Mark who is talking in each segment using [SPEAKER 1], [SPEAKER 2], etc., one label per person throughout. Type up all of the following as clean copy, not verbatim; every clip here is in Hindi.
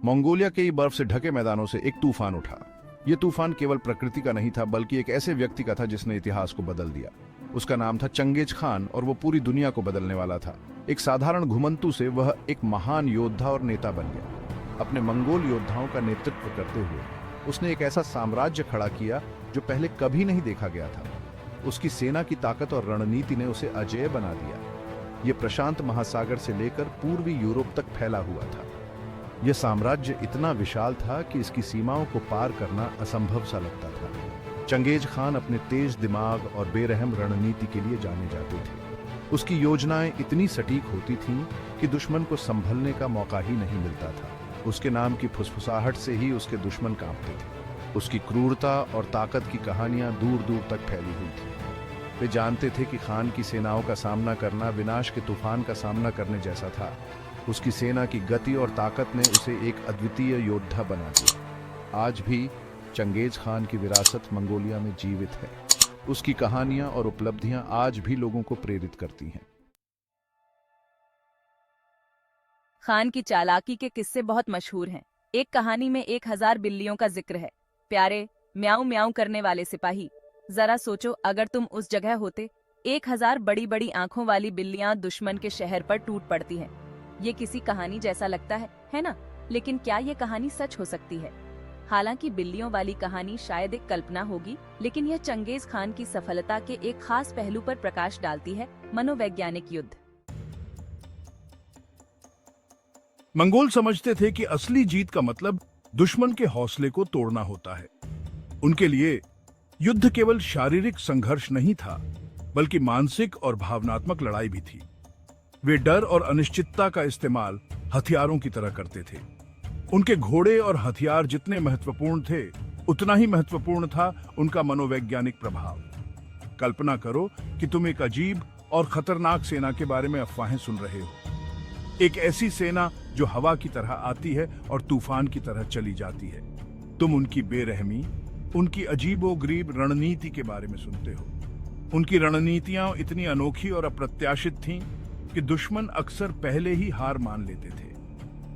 [SPEAKER 1] मंगोलिया के ही बर्फ से ढके मैदानों से एक तूफान उठा। यह तूफान केवल प्रकृति का नहीं था, बल्कि एक ऐसे व्यक्ति का था जिसने इतिहास को बदल दिया। उसका नाम था चंगेज खान और वो पूरी दुनिया को बदलने वाला था। एक साधारण घुमंतु से वह एक महान योद्धा और नेता बन गया। अपने मंगोल योद्धाओं का नेतृत्व करते हुए उसने एक ऐसा साम्राज्य खड़ा किया जो पहले कभी नहीं देखा गया था। उसकी सेना की ताकत और रणनीति ने उसे अजेय बना दिया। यह प्रशांत महासागर से लेकर पूर्वी यूरोप तक फैला हुआ था। यह साम्राज्य इतना विशाल था कि इसकी सीमाओं को पार करना असंभव सा लगता था। चंगेज खान अपने तेज दिमाग और बेरहम रणनीति के लिए जाने जाते थे। उसकी योजनाएं इतनी सटीक होती थीं कि दुश्मन को संभलने का मौका ही नहीं मिलता था। उसके नाम की फुसफुसाहट से ही उसके दुश्मन कांपते थे। उसकी क्रूरता और ताकत की कहानियां दूर दूर तक फैली हुई थी। वे जानते थे कि खान की सेनाओं का सामना करना विनाश के तूफान का सामना करने जैसा था। उसकी सेना की गति और ताकत ने उसे एक अद्वितीय योद्धा बना दिया। आज भी चंगेज खान की विरासत मंगोलिया में जीवित है। उसकी कहानियां और उपलब्धियां आज भी लोगों को प्रेरित करती हैं।
[SPEAKER 2] खान की चालाकी के किस्से बहुत मशहूर हैं। एक कहानी में 1000 बिल्लियों का जिक्र है। प्यारे म्याऊं म्याऊं करने वाले सिपाही, जरा सोचो अगर तुम उस जगह होते। 1000 बड़ी बड़ी आंखों वाली बिल्लियां दुश्मन के शहर पर टूट पड़ती हैं। ये किसी कहानी जैसा लगता है ना? लेकिन क्या ये कहानी सच हो सकती है? हालांकि बिल्लियों वाली कहानी शायद एक कल्पना होगी, लेकिन यह चंगेज खान की सफलता के एक खास पहलू पर प्रकाश डालती है, मनोवैज्ञानिक युद्ध।
[SPEAKER 3] मंगोल समझते थे कि असली जीत का मतलब दुश्मन के हौसले को तोड़ना होता है। उनके लिए युद्ध केवल शारीरिक संघर्ष नहीं था, बल्कि मानसिक और भावनात्मक लड़ाई भी थी। वे डर और अनिश्चितता का इस्तेमाल हथियारों की तरह करते थे। उनके घोड़े और हथियार जितने महत्वपूर्ण थे, उतना ही महत्वपूर्ण था उनका मनोवैज्ञानिक प्रभाव। कल्पना करो कि तुम एक अजीब और खतरनाक सेना के बारे में अफवाहें सुन रहे हो। एक ऐसी सेना जो हवा की तरह आती है और तूफान की तरह चली जाती है। तुम उनकी बेरहमी, उनकी अजीबोगरीब रणनीति के बारे में सुनते हो। उनकी रणनीतियां इतनी अनोखी और अप्रत्याशित थीं कि दुश्मन अक्सर पहले ही हार मान लेते थे।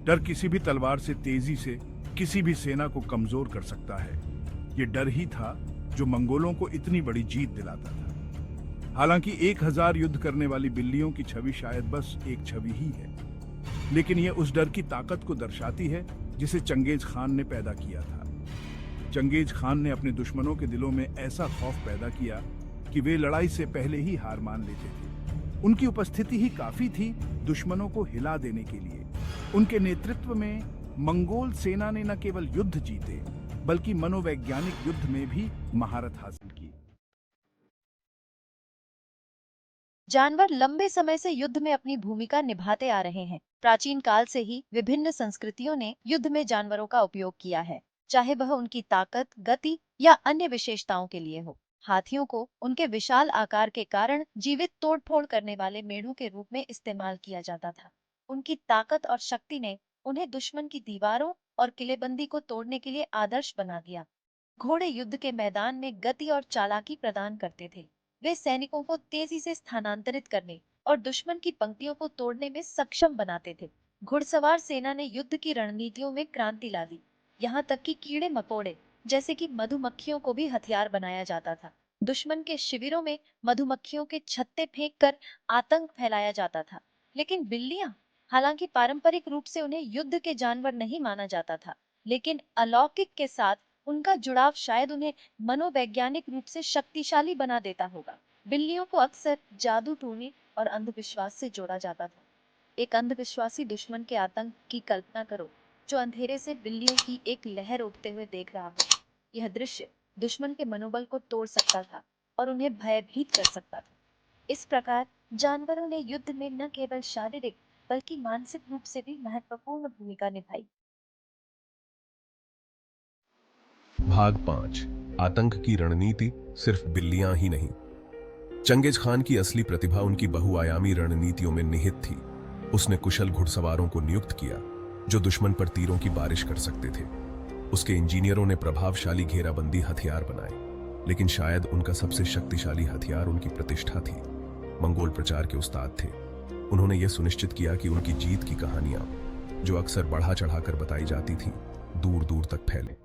[SPEAKER 3] डर किसी भी तलवार से तेजी से किसी भी सेना को कमजोर कर सकता है। ये डर ही था जो मंगोलों को इतनी बड़ी जीत दिलाता था। हालांकि 1000 युद्ध करने वाली बिल्लियों की छवि शायद बस एक छवि ही है, लेकिन यह उस डर की ताकत को दर्शाती है जिसे चंगेज खान ने पैदा किया था। चंगेज खान ने अपने दुश्मनों के दिलों में ऐसा खौफ पैदा किया कि वे लड़ाई से पहले ही हार मान लेते थे। उनकी उपस्थिति ही काफी थी दुश्मनों को हिला देने के लिए। उनके नेतृत्व में मंगोल सेना ने न केवल युद्ध जीते, बल्कि मनोवैज्ञानिक युद्ध में भी महारत हासिल की।
[SPEAKER 4] जानवर लंबे समय से युद्ध में अपनी भूमिका निभाते आ रहे हैं। प्राचीन काल से ही विभिन्न संस्कृतियों ने युद्ध में जानवरों का उपयोग किया है, चाहे वह उनकी ताकत, गति या अन्य विशेषताओं के लिए हो। हाथियों को उनके विशाल आकार के कारण जीवित तोड़फोड़ करने वाले मेढ़ों के रूप में इस्तेमाल किया जाता था। उनकी ताकत और शक्ति ने उन्हें दुश्मन की दीवारों और किलेबंदी को तोड़ने के लिए आदर्श बना दिया। घोड़े युद्ध के मैदान में गति और चालाकी प्रदान करते थे। वे सैनिकों को तेजी से स्थानांतरित करने और दुश्मन की पंक्तियों को तोड़ने में सक्षम बनाते थे। घुड़सवार सेना ने युद्ध की रणनीतियों में क्रांति ला दी। यहाँ तक कि कीड़े मकोड़े जैसे कि मधुमक्खियों को भी हथियार बनाया जाता था। दुश्मन के शिविरों में मधुमक्खियों के छत्ते फेंककर आतंक फैलाया जाता था। लेकिन बिल्लियां, हालांकि पारंपरिक रूप से उन्हें युद्ध के जानवर नहीं माना जाता था, लेकिन अलौकिक के साथ उनका जुड़ाव शायद उन्हें मनोवैज्ञानिक रूप से शक्तिशाली बना देता होगा। बिल्लियों को अक्सर जादू टूने और अंधविश्वास से जोड़ा जाता था। एक अंधविश्वासी दुश्मन के आतंक की कल्पना करो, जो अंधेरे से बिल्लियों की एक लहर उठते हुए देख रहा हो। यह दृश्य दुश्मन के मनोबल को तोड़ सकता था और उन्हें भयभीत कर सकता था। इस प्रकार जानवरों ने युद्ध में न केवल शारीरिक बल्कि मानसिक रूप से भी महत्वपूर्ण भूमिका निभाई।
[SPEAKER 5] भाग 5। आतंक की रणनीति सिर्फ बिल्लियां ही नहीं। चंगेज खान की असली प्रतिभा उनकी बहुआयामी रणनीतियों में निहित थी। उसने कुशल घुड़सवारों को नियुक्त किया जो दुश्मन पर तीरों की बारिश कर सकते थे। उसके इंजीनियरों ने प्रभावशाली घेराबंदी हथियार बनाए, लेकिन शायद उनका सबसे शक्तिशाली हथियार उनकी प्रतिष्ठा थी। मंगोल प्रचार के उस्ताद थे। उन्होंने यह सुनिश्चित किया कि उनकी जीत की कहानियां जो अक्सर बढ़ा चढ़ाकर बताई जाती थी, दूर दूर तक फैले।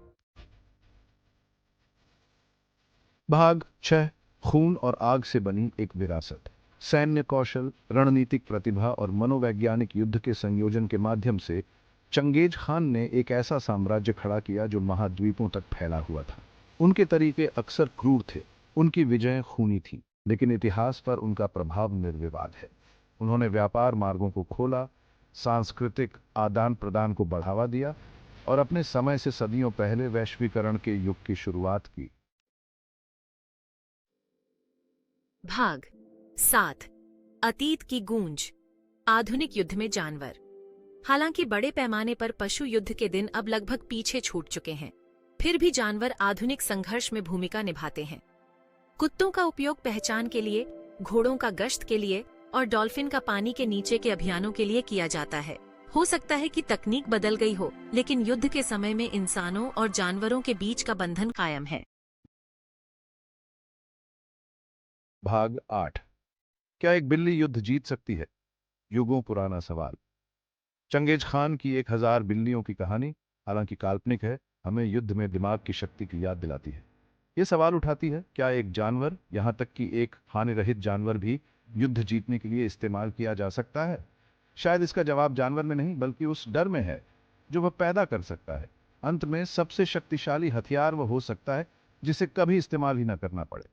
[SPEAKER 1] भाग 6 खून और आग से बनी एक विरासत। सैन्य कौशल, रणनीतिक प्रतिभा और मनोवैज्ञानिक युद्ध के संयोजन के माध्यम से चंगेज खान ने एक ऐसा साम्राज्य खड़ा किया जो महाद्वीपों तक फैला हुआ था। उनके तरीके अक्सर क्रूर थे, उनकी विजयें खूनी थीं, लेकिन इतिहास पर उनका प्रभाव निर्विवाद है। उन्होंने व्यापार मार्गों को खोला, सांस्कृतिक आदान प्रदान को बढ़ावा दिया और अपने समय से सदियों पहले वैश्वीकरण के युग की शुरुआत की।
[SPEAKER 6] भाग 7 अतीत की गूंज। आधुनिक युद्ध में जानवर। हालांकि बड़े पैमाने पर पशु युद्ध के दिन अब लगभग पीछे छूट चुके हैं, फिर भी जानवर आधुनिक संघर्ष में भूमिका निभाते हैं। कुत्तों का उपयोग पहचान के लिए, घोड़ों का गश्त के लिए और डॉल्फिन का पानी के नीचे के अभियानों के लिए किया जाता है। हो सकता है कि तकनीक बदल गई हो, लेकिन युद्ध के समय में इंसानों और जानवरों के बीच का बंधन कायम है।
[SPEAKER 1] भाग 8 क्या एक बिल्ली युद्ध जीत सकती है? युगों पुराना सवाल। चंगेज खान की 1000 बिल्लियों की कहानी, हालांकि काल्पनिक है, हमें युद्ध में दिमाग की शक्ति की याद दिलाती है। ये सवाल उठाती है, क्या एक जानवर, यहां तक कि एक हानि जानवर भी युद्ध जीतने के लिए इस्तेमाल किया जा सकता है? शायद इसका जवाब जानवर में नहीं, बल्कि उस डर में है जो वह पैदा कर सकता है। अंत में सबसे शक्तिशाली हथियार वह हो सकता है जिसे कभी इस्तेमाल ही न करना पड़े।